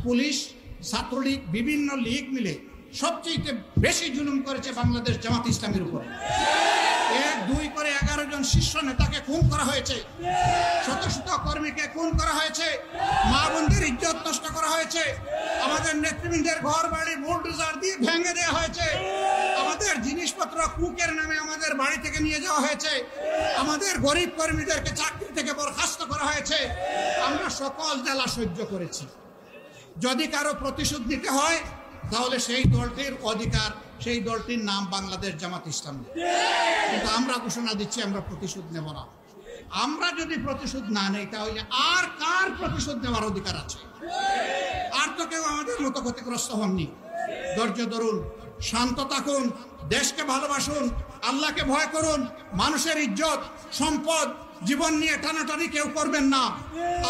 Police, Chhatra League, বিভিন্ন লীগ মিলে সবচেয়ে বেশি জুলুম করেছে বাংলাদেশ জামাত ইসলামের উপর। 1-2 করে 11 জন শীর্ষ নেতাকে খুন করা হয়েছে, শত শত কর্মীকে খুন করা হয়েছে, মা বোনদের ইজ্জত নষ্ট করা হয়েছে, আমাদের নেতৃবৃন্দের ঘর বাড়ি বুলডোজার দিয়ে ভেঙে দেওয়া হয়েছে, আমাদের জিনিসপত্র কুকের নামে আমাদের বাড়ি থেকে নিয়ে যাওয়া হয়েছে, আমাদের গরিব কর্মীদেরকে চাকরি থেকে বরখাস্ত করা হয়েছে। আমরা সকল জ্বালা সহ্য করেছি। যদি কারো প্রতিশোধ নিতে হয় তাহলে সেই দলটির অধিকার, সেই দলটির নাম বাংলাদেশ জামাত ইসলামী। কিন্তু আমরা ঘোষণা দিচ্ছি আমরা প্রতিশোধ নেব না। আমরা যদি প্রতিশোধ না নেই তাহলে আর কার প্রতিশোধ নেওয়ার অধিকার আছে? আর তো কেউ আমাদের মতো ক্ষতিগ্রস্ত হননি। ধৈর্য ধরুন, শান্ত থাকুন, দেশকে ভালোবাসুন, আল্লাহকে ভয় করুন, মানুষের ইজ্জত, সম্পদ, জীবন নিয়ে টানাটানি কেউ করবেন না।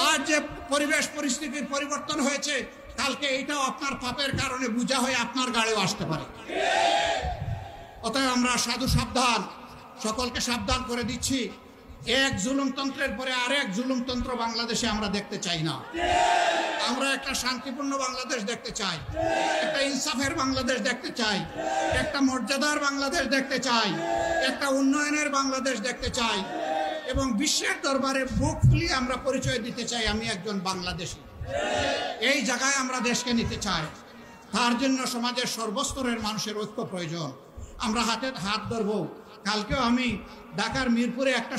আজ যে পরিবেশ পরিস্থিতির পরিবর্তন হয়েছে, কালকে এটাও আপনার পাপের কারণে বোঝা হয়ে আপনার গাড়িও আসতে পারে। অতএব আমরা সাধু সাবধান, সকলকে সাবধান করে দিচ্ছি। এক জুলুমতন্ত্রের পরে আরেক জুলুমতন্ত্র বাংলাদেশে আমরা দেখতে চাই না। আমরা একটা শান্তিপূর্ণ বাংলাদেশ দেখতে চাই, একটা ইনসাফের বাংলাদেশ দেখতে চাই, একটা মর্যাদার বাংলাদেশ দেখতে চাই, একটা উন্নয়নের বাংলাদেশ দেখতে চাই এবং বিশ্বের দরবারে বুক ফুলিয়ে আমরা পরিচয় দিতে চাই আমি একজন বাংলাদেশী। এই জায়গায় আমরা দেশকে নিতে চাই। তার জন্য সমাজের সর্বস্তরের মানুষের ঐক্য প্রয়োজন। আমরা হাতে হাত ধরবো। কালকেও আমি ঢাকার মিরপুরে একটা